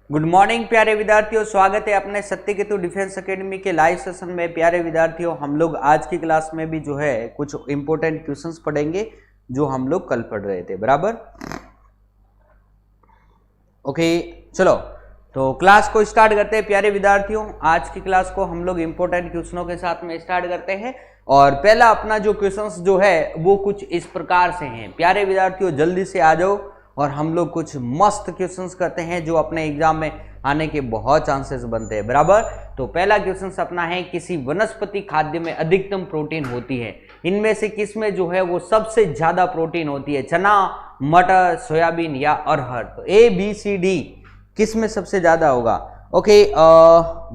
Good morning प्यारे विद्यार्थियों, स्वागत है अपने सत्यकेतु डिफेंस एकेडमी के लाइव सेशन में। प्यारे विद्यार्थियों, हम लोग आज की क्लास में भी जो है कुछ इंपॉर्टेंट क्वेश्चंस पढ़ेंगे जो हम लोग कल पढ़ रहे थे। बराबर, ओके। चलो तो क्लास को स्टार्ट करते हैं। प्यारे विद्यार्थियों, आज की क्लास को हम लोग इंपॉर्टेंट क्वेश्चनों के साथ में स्टार्ट करते हैं और पहला अपना जो क्वेश्चंस जो है वो कुछ इस प्रकार से हैं। प्यारे विद्यार्थियों, जल्दी से आ जाओ और हम लोग कुछ मस्त क्वेश्चंस करते हैं जो अपने एग्जाम में आने के बहुत चांसेस बनते हैं। बराबर, तो पहला क्वेश्चन अपना है, किसी वनस्पति खाद्य में अधिकतम प्रोटीन होती है, इनमें से किस में जो है वो सबसे ज्यादा प्रोटीन होती है? चना, मटर, सोयाबीन या अरहर? तो ए बी सी डी किस में सबसे ज्यादा होगा? ओके,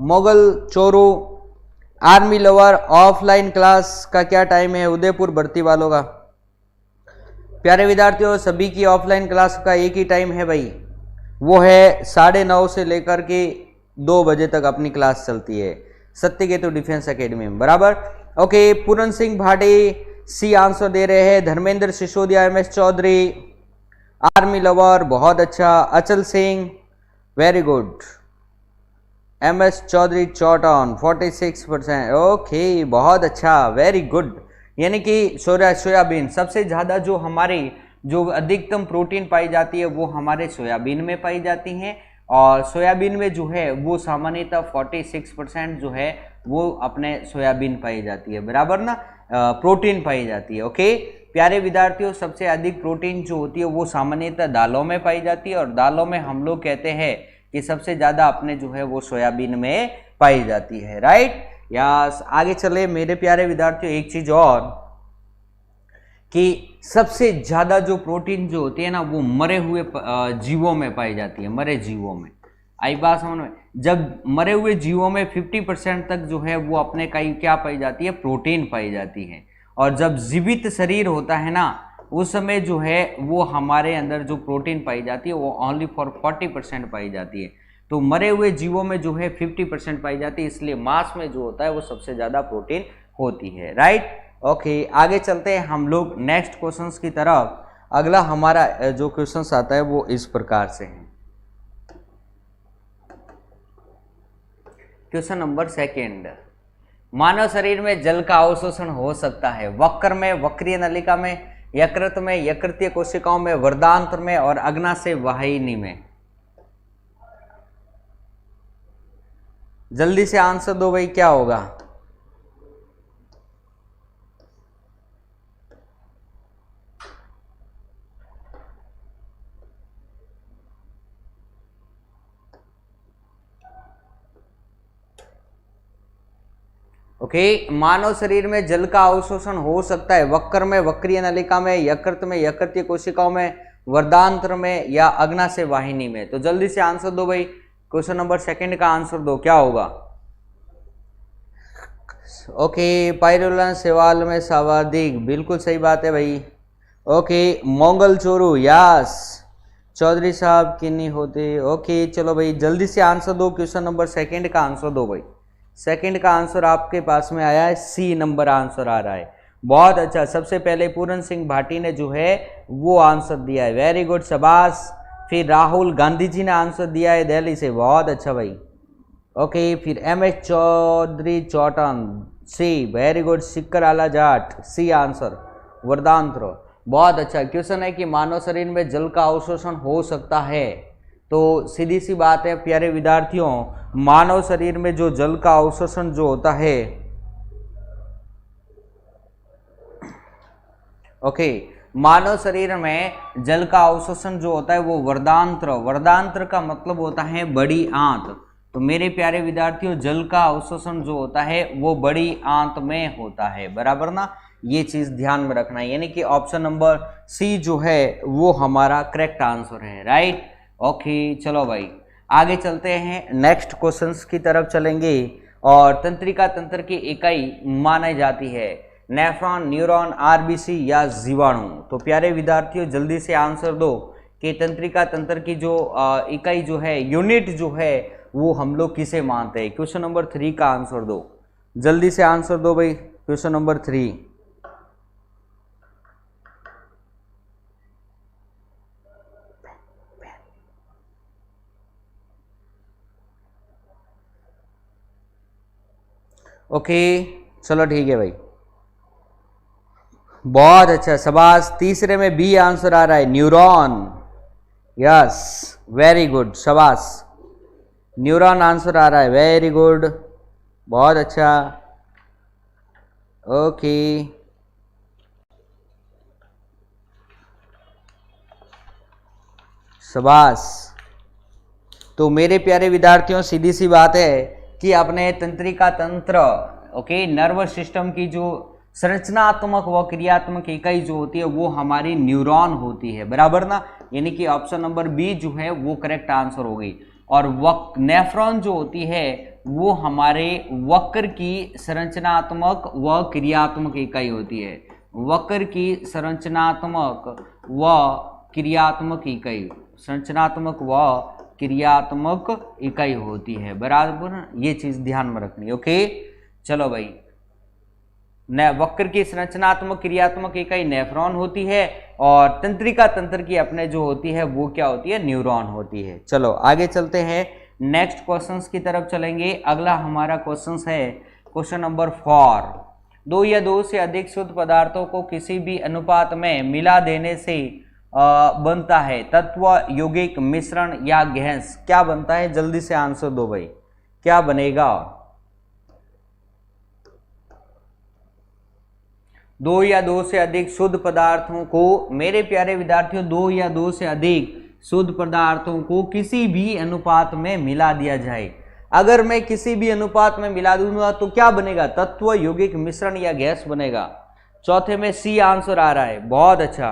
मोगल चोरू आर्मी लवर ऑफलाइन क्लास का क्या टाइम है उदयपुर भर्ती वालों का? प्यारे विद्यार्थियों, सभी की ऑफलाइन क्लास का एक ही टाइम है भाई, वो है 9:30 से लेकर के 2 बजे तक अपनी क्लास चलती है सत्यकेतु डिफेंस एकेडमी में। बराबर, okay. Puran Singh Bhati C answer दे रहे हैं। Dharmendra Sisodia, M S Chaudhary army lover, बहुत अच्छा। Achal Singh, very good. M S Chaudhary चौटन 46%, ओके, बहुत अच्छा, वेरी गुड। यानी कि सोयाबीन सबसे ज्यादा जो हमारी जो अधिकतम प्रोटीन पाई जाती है वो हमारे सोयाबीन में पाई जाती है और सोयाबीन में जो है वो सामान्यतः 46% जो है वो अपने सोयाबीन पाई जाती है। बराबर ना, प्रोटीन पाई जाती है। ओके प्यारे विद्यार्थियों, सबसे अधिक प्रोटीन जो होती है वो सामान्यतः दालों में पाई जाती है और दालों में हम लोग कहते हैं कि सबसे ज्यादा अपने जो है वो सोयाबीन में पाई जाती है। Right, yes. आगे चले मेरे प्यारे विद्यार्थियों, एक चीज और कि सबसे ज्यादा जो प्रोटीन जो होती है ना वो मरे हुए जीवों में पाई जाती है, मरे जीवों में। आई बात समझ में? जब मरे हुए जीवों में 50% तक जो है वो अपने का क्या पाई जाती है? प्रोटीन पाई जाती है। और जब जीवित शरीर होता है ना उस समय जो है वो हमारे अंदर जो प्रोटीन पाई जाती है वो ओनली फॉर 40% पाई जाती है। तो मरे हुए जीवों में जो है 50% पाई जाती है, इसलिए मांस में जो होता है वो सबसे ज्यादा प्रोटीन होती है। Right, okay. आगे चलते हैं हम लोग नेक्स्ट क्वेश्चंस की तरफ। अगला हमारा जो क्वेश्चंस आता है वो इस प्रकार से है। क्वेश्चन नंबर सेकंड, मानव शरीर में जल का अवशोषण हो सकता है वक्र में, वक्रीय नलिका में, यकृत में, यकृतीय कोशिकाओं में, वर्धांत्र में और अग्नाशय वाहिनी में? जल्दी से आंसर दो भाई, क्या होगा? ओके, मानव शरीर में जल का अवशोषण हो सकता है वक्र में, वक्रीय नलिका में, यकृत में, यकृतीय कोशिकाओं में, वर्धांत्र में या अग्नाशय वाहिनी में? तो जल्दी से आंसर दो भाई, क्वेश्चन नंबर सेकंड का आंसर दो, क्या होगा? ओके, पाइरोलन सेवाल में सर्वाधिक, बिल्कुल सही बात है भाई। ओके, मंगल चोरू, यस। चौधरी साहब की नहीं होते। ओके चलो भाई, जल्दी से आंसर दो, क्वेश्चन नंबर सेकंड का आंसर दो भाई। सेकंड का आंसर आपके पास में आया है, सी नंबर आंसर आ रहा है। बहुत अच्छा, सबसे पहले पूरन सिंह भाटी ने जो है वो आंसर दिया है, वेरी गुड, शाबाश। फिर राहुल गांधी जी ने आंसर दिया है दिल्ली से, बहुत अच्छा भाई। ओके, फिर एम एच चौधरी चौटन, सी, वेरी गुड। सिक्कर आला जाट, सी आंसर, वर्धांत्र, बहुत अच्छा। क्वेश्चन है कि मानव शरीर में जल का अवशोषण हो सकता है, तो सीधी सी बात है प्यारे विद्यार्थियों, मानव शरीर में जो जल का अवशोषण जो होता है, ओके, मानव शरीर में जल का अवशोषण जो होता है वो वर्धांत्र, वर्धांत्र का मतलब होता है बड़ी आंत। तो मेरे प्यारे विद्यार्थियों, जल का अवशोषण जो होता है वो बड़ी आंत में होता है। बराबर ना, ये चीज ध्यान में रखना है, यानी कि ऑप्शन नंबर सी जो है वो हमारा करेक्ट आंसर है। राइट, ओके चलो भाई, आगे चलते हैं, नेक्स्ट क्वेश्चंस की तरफ चलेंगे। और तंत्रिका तंत्र की इकाई मानी जाती है नेफ्रॉन, न्यूरॉन, आरबीसी या जीवाणु? तो प्यारे विद्यार्थियों, जल्दी से आंसर दो कि तंत्रिका तंत्र की जो इकाई जो है, यूनिट जो है, वो हम लोग किसे मानते हैं? क्वेश्चन नंबर 3 का आंसर दो, जल्दी से आंसर दो भाई, क्वेश्चन नंबर 3। ओके चलो ठीक है भाई, बहुत अच्छा, शाबाश। तीसरे में बी आंसर आ रहा है, न्यूरॉन। यस वेरी गुड, शाबाश, न्यूरॉन आंसर आ रहा है, वेरी गुड, बहुत अच्छा। ओके शाबाश। तो मेरे प्यारे विद्यार्थियों, सीधी सी बात है कि अपने तंत्रिका तंत्र, ओके, नर्वस सिस्टम की जो संरचनात्मक व क्रियात्मक इकाई जो होती है वो हमारी न्यूरॉन होती है, बराबर ना। यानी कि ऑप्शन नंबर बी जो है वो करेक्ट आंसर हो गई। और नेफ्रॉन जो होती है वो हमारे वक्र की संरचनात्मक व क्रियात्मक इकाई होती है, वक्र की संरचनात्मक व क्रियात्मक इकाई, संरचनात्मक व क्रियात्मक इकाई होती है, बराबर। ये चीज ध्यान में रखनी, ओके। चलो भाई, वक्र की संरचनात्मक क्रियात्मक इकाई नेफ्रॉन होती है और तंत्रिका तंत्र की अपने जो होती है वो क्या होती है, न्यूरॉन होती है। चलो आगे चलते हैं, नेक्स्ट क्वेश्चंस की तरफ चलेंगे। अगला हमारा क्वेश्चंस है क्वेश्चन नंबर 4। दो या दो से अधिक शुद्ध पदार्थों को किसी भी अनुपात में मिला देने से बनता है तत्व, यौगिक, मिश्रण या गैस। क्या बनता है, जल्दी से आंसर दो भाई, क्या बनेगा। दो या दो से अधिक शुद्ध पदार्थों को, मेरे प्यारे विद्यार्थियों, दो या दो से अधिक शुद्ध पदार्थों को किसी भी अनुपात में मिला दिया जाए। अगर मैं किसी भी अनुपात में मिला दूंगा तो क्या बनेगा, तत्व, यौगिक, मिश्रण या गैस बनेगा। चौथे में सी आंसर आ रहा है, बहुत अच्छा,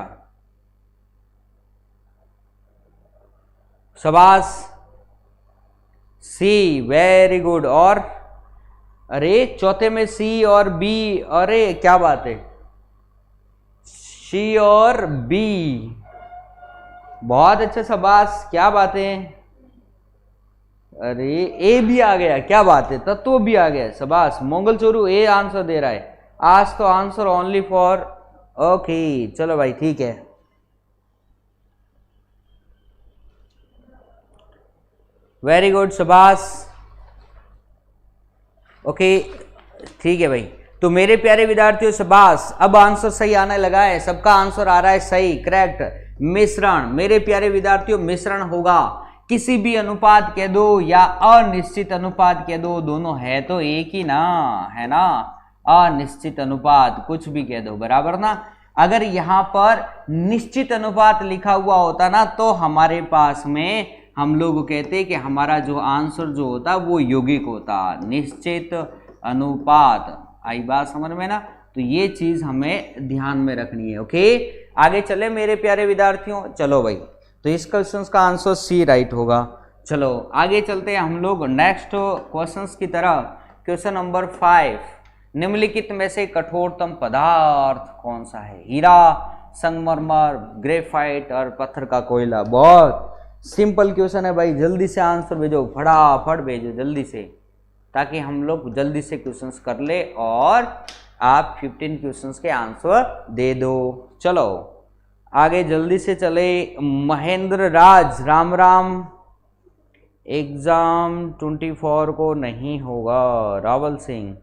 शाबाश, सी, वेरी गुड। और अरे चौथे में सी और बी, अरे क्या बात है, सी और बी, बहुत अच्छा, शाबाश, क्या बात है। अरे ए भी आ गया, क्या बात है, तत्व भी आ गया, शाबाश। मंगल चोरू ए आंसर दे रहा है आज तो, आंसर ओनली फॉर, ओके चलो भाई ठीक है, वेरी गुड, शाबाश, ओके ठीक है भाई। तो मेरे प्यारे विद्यार्थियों, शाबाश, अब आंसर सही आने लगा है, सबका आंसर आ रहा है सही, करेक्ट। मिश्रण, मेरे प्यारे विद्यार्थियों, मिश्रण होगा किसी भी अनुपात कह दो या अनिश्चित अनुपात कह दो, दोनों है तो एक ही ना, है ना, अनिश्चित अनुपात कुछ भी कह दो, बराबर ना। अगर यहां पर निश्चित अनुपात लिखा हुआ होता ना तो हमारे पास में हम लोग कहते कि हमारा जो आंसर जो होता वो यौगिक होता, निश्चित अनुपात, आई बात समझ में ना। तो ये चीज हमें ध्यान में रखनी है, ओके। आगे चले मेरे प्यारे विद्यार्थियों, चलो भाई, तो इस क्वेश्चन का आंसर सी राइट होगा। चलो आगे चलते हैं हम लोग नेक्स्ट क्वेश्चंस की तरफ। क्वेश्चन नंबर 5, निम्नलिखित में से कठोरतम पदार्थ कौन सा है। हीरा, संगमरमर, ग्रेफाइट और पत्थर का कोयला। बहुत सिंपल क्वेश्चन है भाई, जल्दी से आंसर भेजो, फटाफट भेजो जल्दी से, ताकि हम लोग जल्दी से क्वेश्चंस कर ले और आप 15 क्वेश्चंस के आंसर दे दो। चलो आगे जल्दी से चले। महेंद्र राज, राम राम, एग्जाम 24 को नहीं होगा। रावल सिंह,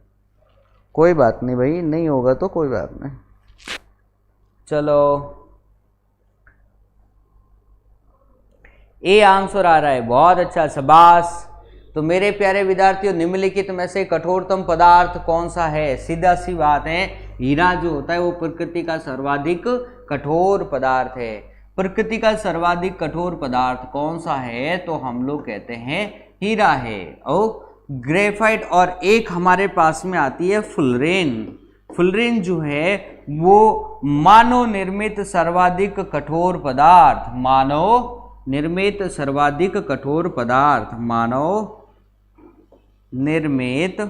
कोई बात नहीं भाई, नहीं होगा तो कोई बात नहीं। चलो ए आंसर आ रहा है, बहुत अच्छा, शाबाश। तो मेरे प्यारे विद्यार्थियों, निम्नलिखित में से कठोरतम पदार्थ कौन सा है। सीधा सी बात है, हीरा जो होता है वो प्रकृति का सर्वाधिक कठोर पदार्थ है। प्रकृति का सर्वाधिक कठोर पदार्थ कौन सा है, तो हम लोग कहते हैं हीरा है। और ग्रेफाइट, और एक हमारे पास में आती है फुलरेन। फुलरेन जो है वो मानव निर्मित सर्वाधिक कठोर पदार्थ, मानव निर्मित सर्वाधिक कठोर पदार्थ, मानव निर्मित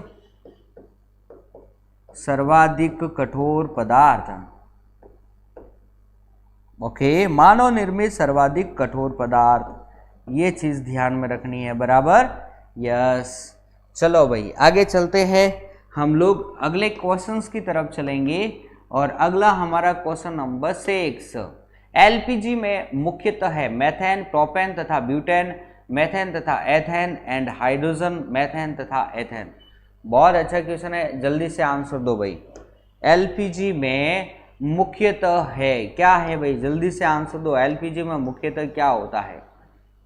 सर्वाधिक कठोर पदार्थ, ओके, मानव निर्मित सर्वाधिक कठोर पदार्थ, ये चीज ध्यान में रखनी है, बराबर, यस। चलो भाई आगे चलते हैं, हम लोग अगले क्वेश्चंस की तरफ चलेंगे। और अगला हमारा क्वेश्चन नंबर 6, एलपीजी में मुख्यतः है मेथेन, प्रोपेन तथा ब्यूटेन, मेथेन तथा एथेन एंड हाइड्रोजन, मेथेन तथा एथेन। बहुत अच्छा क्वेश्चन है, जल्दी से आंसर दो भाई। एलपीजी में मुख्यतः है, क्या है भाई, जल्दी से आंसर दो। एलपीजी में मुख्यतः क्या होता है?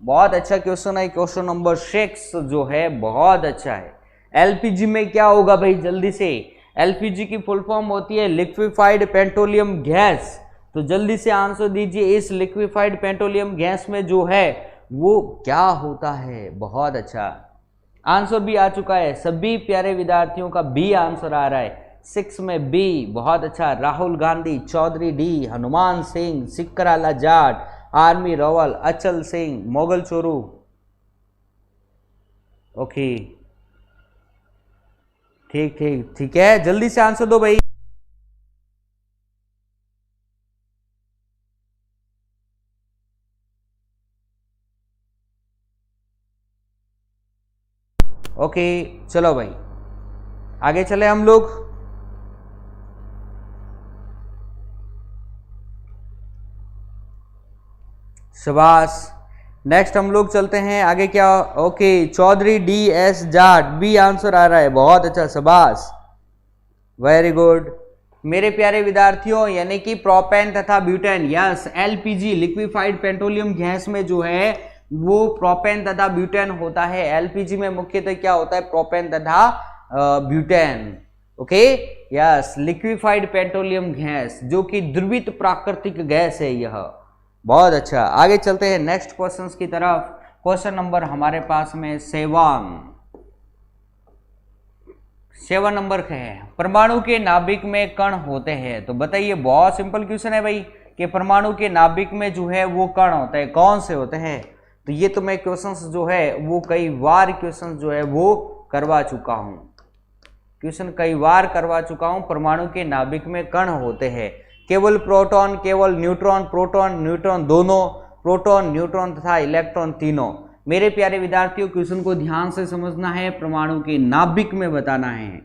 बहुत अच्छा क्वेश्चन है, क्वेश्चन नंबर 6 जो है बहुत अच्छा है। एलपीजी में क्या होगा भाई, जल्दी से। एलपीजी की फुल फॉर्म होती है लिक्विफाइड पेट्रोलियम गैस। तो जल्दी से आंसर दीजिए, इस लिक्विफाइड पेट्रोलियम गैस में जो है वो क्या होता है? बहुत अच्छा आंसर भी आ चुका है, सभी प्यारे विद्यार्थियों का बी आंसर आ रहा है। 6 में बी, बहुत अच्छा। राहुल गांधी, चौधरी डी, हनुमान सिंह, सिकराला जाट, आर्मी रवल, अचल सिंह, मोगल चोरू। ओके, ठीक ठीक ठीक है, जल्दी से आंसर दो भाई। ओके चलो भाई आगे चले हम लोग। शाबाश, नेक्स्ट हम लोग चलते हैं आगे। क्या? Okay, Chaudhary D S Jat, B answer आ रहा है, बहुत अच्छा, शाबाश, वेरी गुड। मेरे प्यारे विद्यार्थियों, यानी कि प्रोपेन तथा butane, yes, LPG liquefied petroleum gas में जो है वो प्रोपेन तथा ब्यूटेन होता है। एलपीजी में मुख्यतः क्या होता है? प्रोपेन तथा butane. Okay, yes, liquefied petroleum gas जो कि द्रवित प्राकृतिक गैस है यह। बहुत अच्छा, आगे चलते हैं नेक्स्ट क्वेश्चंस की तरफ। क्वेश्चन नंबर हमारे पास में 7 नंबर का है, परमाणु के नाभिक में कण होते हैं। तो बताइए, बहुत सिंपल क्वेश्चन है भाई कि परमाणु के नाभिक में जो है वो कण होते हैं, कौन से होते हैं? तो ये तो मैं क्वेश्चंस जो है वो कई बार क्वेश्चन जो है वो करवा चुका हूं, क्वेश्चन कई बार करवा चुका हूं। परमाणु के नाभिक में कण होते हैं, केवल प्रोटॉन, केवल न्यूट्रॉन, प्रोटॉन न्यूट्रॉन दोनों, प्रोटॉन न्यूट्रॉन तथा इलेक्ट्रॉन तीनों। मेरे प्यारे विद्यार्थियों, क्वेश्चन को ध्यान से समझना है, परमाणु के नाभिक में बताना है।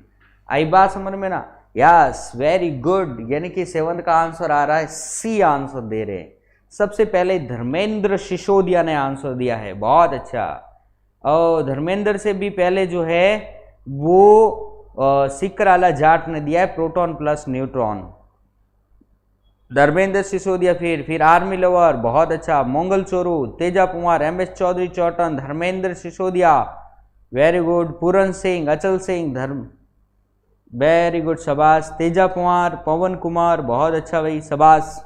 आई बात समझ में ना? यस, वेरी गुड, यानी कि 7 का आंसर आ रहा है, सी आंसर दे रहे हैं। सबसे पहले धर्मेंद्र सिसोदिया ने आंसर दिया है, बहुत अच्छा। और धर्मेंद्र से भी पहले जो है वो सिकराला जाट ने दिया है, proton plus neutron. Dharmendra Sisodia, फिर आर्मी लवर, बहुत अच्छा, Mangal Choru, Teja Kumar, MS Chaudhary Chautan, Dharmendra Sisodia, very good, Puran Singh, Achal Singh, very good, शाबाश, तेजा कुमार, पवन कुमार, बहुत अच्छा भाई, शाबाश।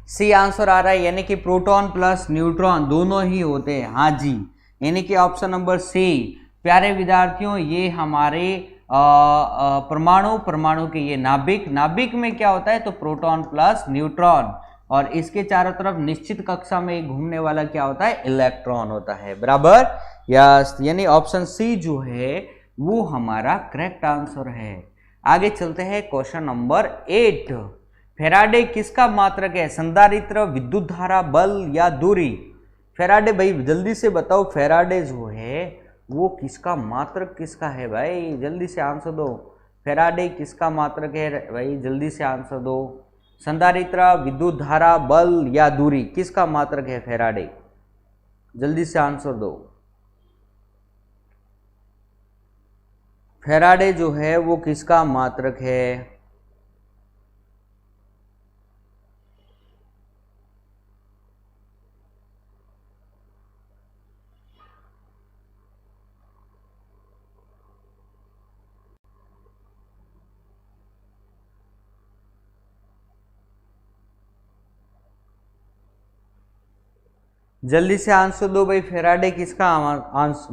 सी आंसर आ रहा है, यानी कि प्रोटॉन प्लस न्यूट्रॉन दोनों ही होते हैं। हाँ जी, यानी कि ऑप्शन नंबर सी। प्यारे विद्यार्थियों, ये हमारे परमाणु के ये नाभिक में क्या होता है? तो प्रोटॉन प्लस न्यूट्रॉन, और इसके चारों तरफ निश्चित कक्षा में घूमने वाला क्या होता है? इलेक्ट्रॉन होता है, बराबर, यस, यानी ऑप्शन सी जो है वो हमारा करेक्ट आंसर है। आगे चलते हैं क्वेश्चन नंबर 8। फैराडे किसका मात्रक है? संधारित्र, विद्युत धारा, बल या दूरी? फैराडे भाई जल्दी से बताओ, फैराडे जो है वो किसका मात्रक किसका है भाई? जल्दी से आंसर दो, फैराडे किसका मात्रक है भाई? जल्दी से आंसर दो। संधारित्र, विद्युत धारा, बल या दूरी, किसका मात्रक है फैराडे? जल्दी से आंसर दो। फैराडे जो है वो किसका मात्रक है? जल्दी से आंसर दो भाई, फैराडे किसका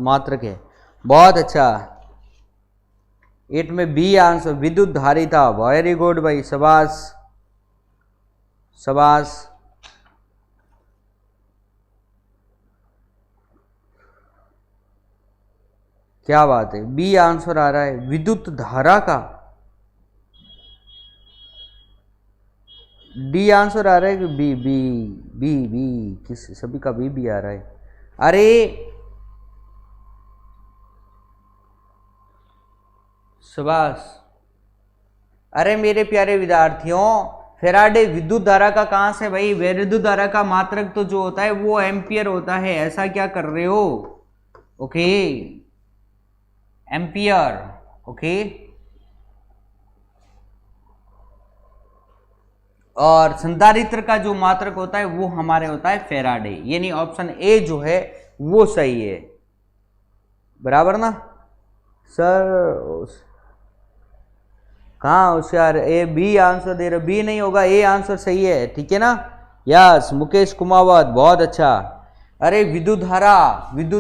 मात्रक है? बहुत अच्छा, 8 में बी आंसर, विद्युत धारी था, वेरी गुड भाई, शाबाश शाबाश। क्या बात है, बी आंसर आ रहा है, विद्युत धारा का। डी आंसर आ रहा है कि बी? बी बी बी किस, सभी का बी आ रहा है। अरे शाबाश, अरे मेरे प्यारे विद्यार्थियों, फैराडे विद्युत धारा का कहां से भाई? विद्युत धारा का मात्रक तो जो होता है वो एम्पियर होता है, ऐसा क्या कर रहे हो? Okay, ampere. ओके, और संधारित्र का जो मात्रक होता है वो हमारे होता है फेराडे, यानी ऑप्शन ए जो है वो सही है, बराबर ना सर? कहाँ होशियार, ए बी आंसर दे रहे, बी नहीं होगा, ए आंसर सही है, ठीक है ना? यस, मुकेश कुमावत, बहुत अच्छा। अरे विद्युत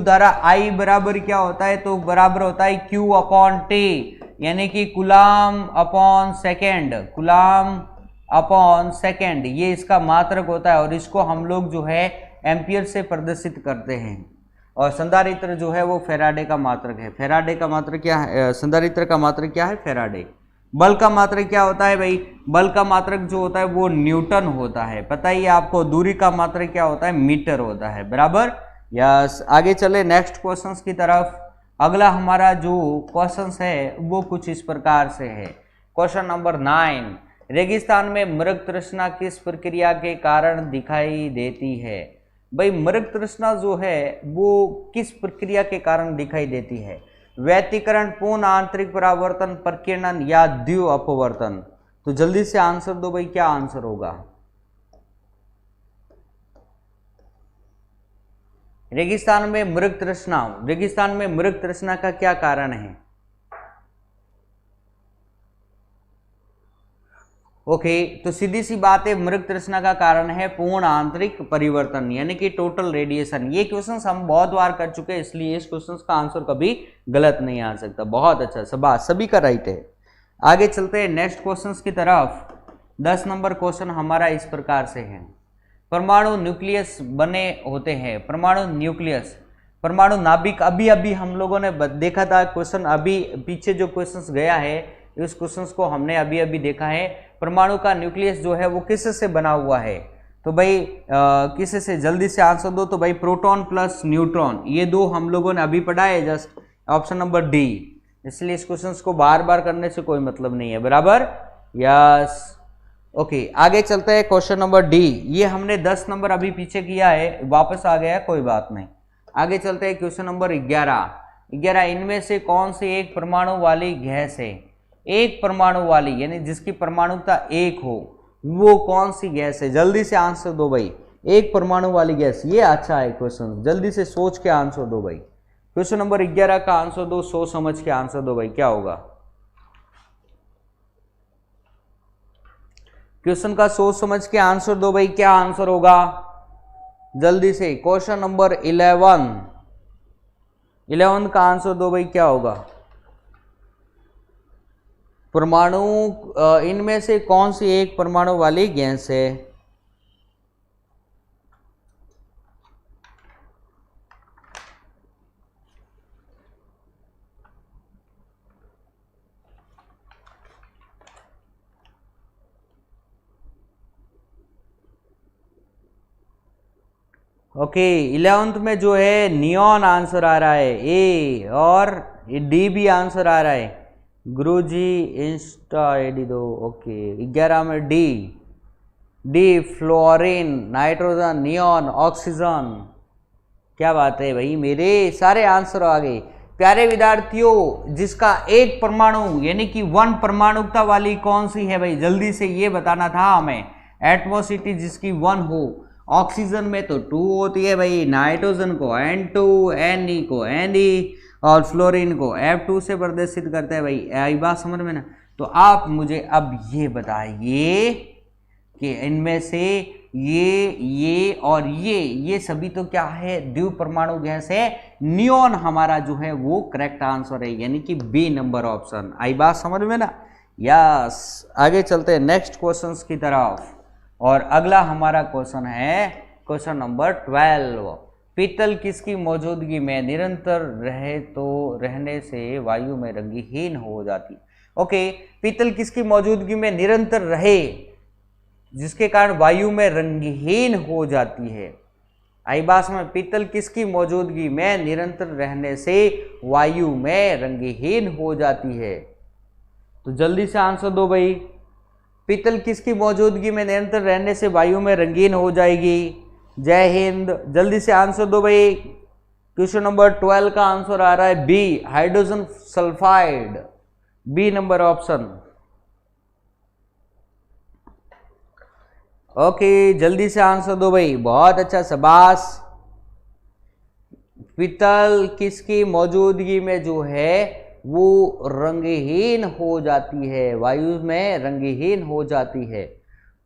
धारा आई बराबर क्या होता है? तो बराबर होता है Q अपॉन टी, यानी कि coulomb upon second, coulomb upon second, ये इसका मात्रक होता है और इसको हम लोग जो है एम्पियर से प्रदर्शित करते हैं। और संधारित्र जो है वो फेराडे का मात्रक है। फेराडे का मात्रक क्या है? संधारित्र का मात्रक क्या है? फेराडे। बल का मात्रक क्या होता है भाई? बल का मात्रक जो होता है वो न्यूटन होता है, पता ही है आपको। दूरी का मात्रक क्या होता है? मीटर होता है, बराबर। यस, आगे चले नेक्स्ट क्वेश्चंस की तरफ। अगला हमारा जो क्वेश्चंस है वो कुछ इस प्रकार से है। क्वेश्चन नंबर 9, रेगिस्तान में मृग तृष्णा किस प्रक्रिया के कारण दिखाई देती है? भाई मृग तृष्णा जो है वो किस प्रक्रिया के कारण दिखाई देती है? व्यतिकरण, पूर्ण आंतरिक परावर्तन, प्रकीर्णन या द्विव अपवर्तन? तो जल्दी से आंसर दो भाई, क्या आंसर होगा? रेगिस्तान में मृग तृष्णा का क्या कारण है? ओके, तो सीधी सी बात है, मृग तृष्णा का कारण है पूर्ण आंतरिक परिवर्तन, यानी कि टोटल रेडिएशन। ये क्वेश्चंस हम बहुत बार कर चुके हैं, इसलिए इस क्वेश्चंस का आंसर कभी गलत नहीं आ सकता। बहुत अच्छा, शाबाश, सभी का राइट है। आगे चलते हैं नेक्स्ट क्वेश्चंस की तरफ। 10 नंबर क्वेश्चन हमारा इस प्रकार से है। परमाणु न्यूक्लियस बने होते हैं। परमाणु न्यूक्लियस, परमाणु नाभिक, अभी हम लोगों ने देखा था क्वेश्चन, अभी पीछे जो क्वेश्चंस गया है इस क्वेश्चंस को हमने अभी देखा है। परमाणु का न्यूक्लियस जो है वो किस से बना हुआ है? तो भाई किस से? जल्दी से आंसर दो। तो भाई प्रोटॉन प्लस न्यूट्रॉन, ये दो हम लोगों ने अभी पढ़ा है, जस्ट ऑप्शन नंबर डी। इसलिए इस क्वेश्चंस को बार बार करने से कोई मतलब नहीं है, बराबर। यस, ओके, आगे चलते हैं क्वेश्चन नंबर डी। ये हमने 10 नंबर अभी पीछे किया है, वापस आ गया है, कोई बात नहीं। आगे चलते हैं क्वेश्चन नंबर 11। इनमें से कौन सी एक परमाणु वाली गैस है? एक परमाणु वाली, यानी जिसकी परमाणुता एक हो, वो कौन सी गैस है? जल्दी से आंसर दो भाई। एक परमाणु वाली गैस, ये अच्छा है क्वेश्चन, जल्दी से सोच के आंसर दो भाई। क्वेश्चन नंबर 11 का आंसर दो, सोच समझ के आंसर दो भाई, क्या होगा? क्वेश्चन का सोच समझ के आंसर दो भाई, क्या आंसर होगा? जल्दी से। क्वेश्चन नंबर 11 का आंसर दो भाई, क्या होगा? परमाणु, इनमें से कौन सी एक परमाणु वाली गैस है? ओके, 11th में जो है नियॉन आंसर आ रहा है ए, और डी भी आंसर आ रहा है। गुरुजी इंस्टा आईडी दो। ओके, 11 में D fluorine, nitrogen, neon, oxygen. क्या बात है भाई, मेरे सारे आंसर आ गए। प्यारे विद्यार्थियों, जिसका एक परमाणु यानी कि 1 परमाणुकता वाली कौन सी है भाई? जल्दी से ये बताना था हमें। एटमोसिटी जिसकी 1 हो, ऑक्सीजन में तो 2 होती है भाई, नाइट्रोजन को N2, Ne को Ne, और फ्लोरीन को F2 से प्रदर्शित करते हैं भाई। आई बात समझ में ना? तो आप मुझे अब ये बताइए कि इनमें से ये और ये सभी तो क्या है? द्विव परमाणु गैस है। नियॉन हमारा जो है वो करेक्ट आंसर है, यानी कि बी नंबर ऑप्शन। आई बात समझ में ना? यस, आगे चलते हैं नेक्स्ट क्वेश्चंस की तरफ। और अगला हमारा क्वेश्चन है क्वेश्चन नंबर 12। पीतल किसकी मौजूदगी में निरंतर रहने से वायु में रंगहीन हो जाती? ओके, पीतल किसकी मौजूदगी में निरंतर रहे जिसके कारण वायु में रंगहीन हो जाती है? आई बात में, पीतल किसकी मौजूदगी में निरंतर रहने से वायु में रंगहीन हो जाती है? तो जल्दी से आंसर दो भाई। पीतल किसकी मौजूदगी में निरंतर रहने से वायु में रंगीन हो जाएगी? जय हिंद, जल्दी से आंसर दो भाई। क्वेश्चन नंबर 12 का आंसर आ रहा है B, hydrogen sulphide, B number option. Okay, जल्दी से आंसर दो भाई, बहुत अच्छा, शाबाश। पीतल किसकी मौजूदगी में जो है वो रंगहीन हो जाती है, वायु में रंगहीन हो जाती है।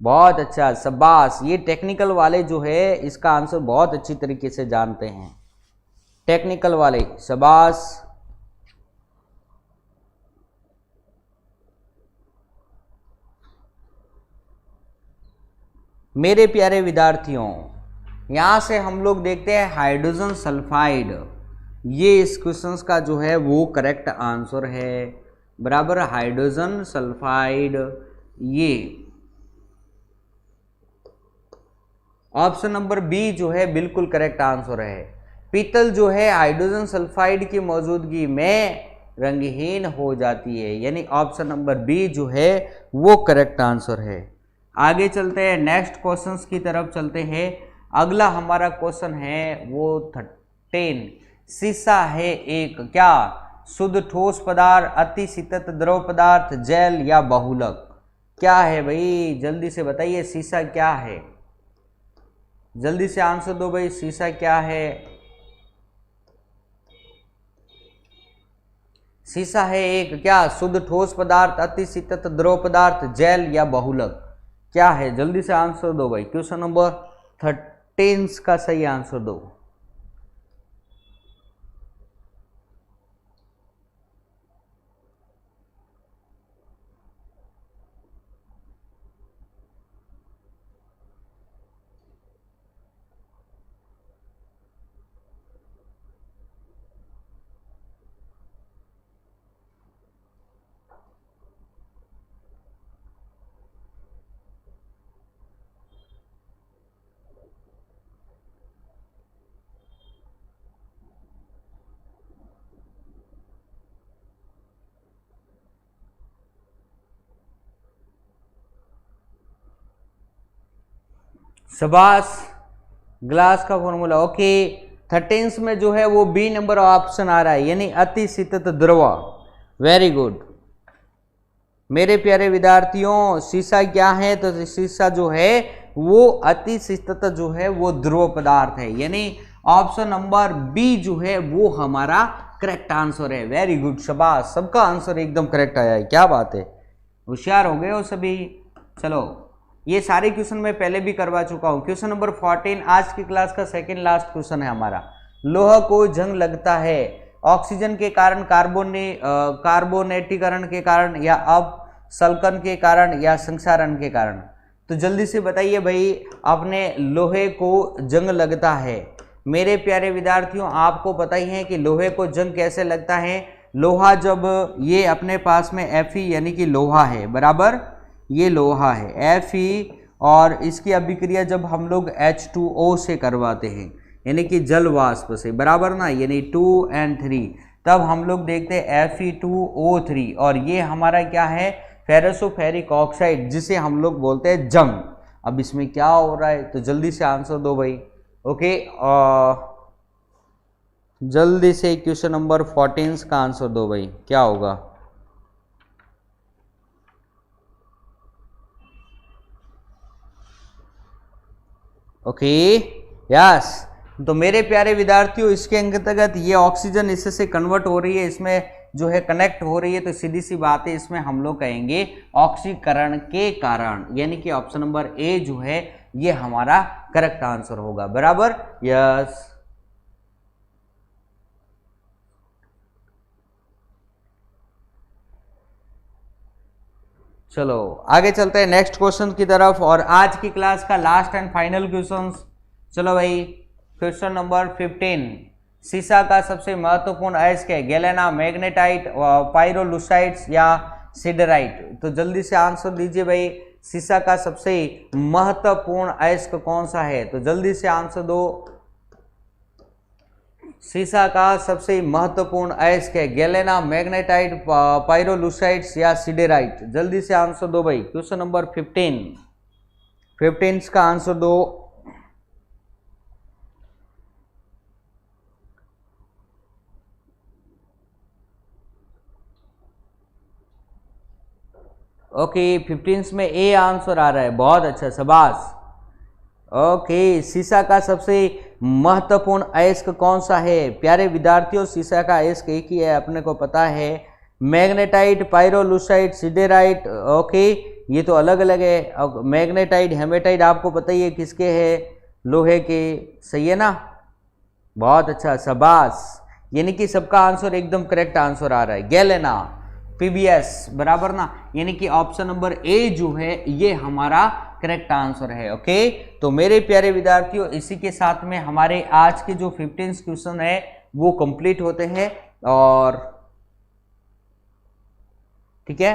बहुत अच्छा, शाबाश। ये टेक्निकल वाले जो है इसका आंसर बहुत अच्छी तरीके से जानते हैं, टेक्निकल वाले, शाबाश। मेरे प्यारे विद्यार्थियों, यहाँ से हम लोग देखते हैं हाइड्रोजन सल्फाइड, ये इस क्वेश्चन का जो है वो करेक्ट आंसर है, बराबर। हाइड्रोजन सल्फाइड, ये ऑप्शन नंबर बी जो है बिल्कुल करेक्ट आंसर है। पीतल जो है हाइड्रोजन सल्फाइड की मौजूदगी में रंगहीन हो जाती है, यानी ऑप्शन नंबर बी जो है वो करेक्ट आंसर है। आगे चलते हैं, नेक्स्ट क्वेश्चंस की तरफ चलते हैं। अगला हमारा क्वेश्चन है वो 13, सीसा है एक क्या, शुद्ध ठोस पदार्थ, अति शीतत द्रव पदार्थ, जेल या बहुलक? क्या है भाई, जल्दी से बताइए, सीसा क्या है? जल्दी से आंसर दो भाई, सीसा क्या है? सीसा है एक क्या, शुद्ध ठोस पदार्थ, अति शीतत द्रव पदार्थ, जेल या बहुलक? क्या है, जल्दी से आंसर दो भाई। क्वेश्चन नंबर 13 का सही आंसर दो। शाबाश, ग्लास का फॉर्मूला। ओके, 13 में जो है वो बी नंबर ऑप्शन आ रहा है, यानी अति शीतत द्रव। वेरी गुड मेरे प्यारे विद्यार्थियों, सीसा क्या है, तो सीसा जो है वो अति शीतत जो है वो ध्रुव पदार्थ है, यानी ऑप्शन नंबर बी जो है वो हमारा करेक्ट आंसर है। वेरी गुड, शाबाश, सबका आंसर एकदम करेक्ट आया है, क्या बात है, होशियार हो गए हो सभी। चलो, ये सारे क्वेश्चन मैं पहले भी करवा चुका हूं। क्वेश्चन नंबर 14 आज की क्लास का सेकंड लास्ट क्वेश्चन है हमारा। लोहा को जंग लगता है ऑक्सीजन के कारण, कार्बोनेटीकरण के कारण, या अपसल्कन के कारण, या संक्षारण के कारण? तो जल्दी से बताइए भाई, अपने लोहे को जंग लगता है। मेरे प्यारे विद्यार्थियों, आपको पता ही है कि लोहे को जंग कैसे लगता है। लोहा जब ये अपने पास में Fe यानी कि लोहा है, बराबर, ये लोहा है Fe, और इसकी अभिक्रिया जब हम लोग H2O से करवाते हैं, यानी कि जल वाष्प से, बराबर ना, यानी 2 and 3, तब हम लोग देखते हैं Fe2O3, और ये हमारा क्या है, फेरसोफेरिक ऑक्साइड, जिसे हम लोग बोलते हैं जंग। अब इसमें क्या हो रहा है, तो जल्दी से आंसर दो भाई। ओके, जल्दी से क्वेश्चन नंबर 14 का आंसर दो भाई, क्या होगा? Okay, yes. तो मेरे प्यारे विद्यार्थियों, इसके अंतर्गत ये ऑक्सीजन इससे कन्वर्ट हो रही है, इसमें जो है कनेक्ट हो रही है, तो सीधी सी बात है, इसमें हम लोग कहेंगे ऑक्सीकरण के कारण, यानी कि ऑप्शन नंबर ए जो है ये हमारा करेक्ट आंसर होगा, बराबर, यस। चलो आगे चलते हैं नेक्स्ट क्वेश्चन की तरफ, और आज की क्लास का लास्ट एंड फाइनल क्वेश्चन। चलो भाई, क्वेश्चन नंबर 15, सीसा का सबसे महत्वपूर्ण अयस्क है, गैलेना, मैग्नेटाइट, पाइरोलुसाइट्स या सिडराइट? तो जल्दी से आंसर दीजिए भाई, सीसा का सबसे महत्वपूर्ण अयस्क कौन सा है? तो जल्दी से आंसर दो, सीसा का सबसे महत्वपूर्ण अयस्क है, गैलेना, मैग्नेटाइट, पाइरोलुसाइट्स या सिडेराइट? जल्दी से आंसर दो भाई। क्वेश्चन नंबर 15 का आंसर दो। ओके 15 में ए आंसर आ रहा है, बहुत अच्छा, शाबाश। ओके, शीशा का सबसे महत्वपूर्ण अयस्क कौन सा है? प्यारे विद्यार्थियों, शीशा का अयस्क एक ही है, अपने को पता है, मैग्नेटाइट, पायरोलुसाइट, सिडेराइट। ओके, ये तो अलग अलग है। मैग्नेटाइट, हेमेटाइट आपको पता ही है किसके है, लोहे के, सही है ना, बहुत अच्छा, शाबाश। यानी कि सबका आंसर एकदम करेक्ट आंसर आ रहा है। गैलेना, पीबीएस, बराबर ना, यानी कि ऑप्शन नंबर ए जो है ये हमारा करेक्ट आंसर है। ओके, तो मेरे प्यारे विद्यार्थियों, इसी के साथ में हमारे आज के जो 15 क्वेश्चन है वो कंप्लीट होते हैं। और ठीक है,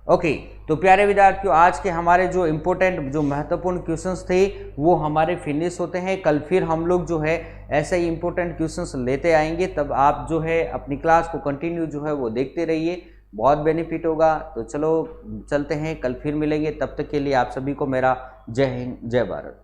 ओके, तो प्यारे विद्यार्थियों, आज के हमारे जो इम्पोर्टेंट, जो महत्वपूर्ण क्वेश्चंस थे वो हमारे फिनिश होते हैं। कल फिर हम लोग जो है ऐसे ही इम्पोर्टेंट क्वेश्चंस लेते आएंगे, तब आप जो है अपनी क्लास को कंटिन्यू जो है वो देखते रहिए, बहुत बेनिफिट होगा। तो चलो चलते हैं, कल फिर मिलेंगे, तब तक के लिए आप सभी को मेरा जय हिंद, जय भारत।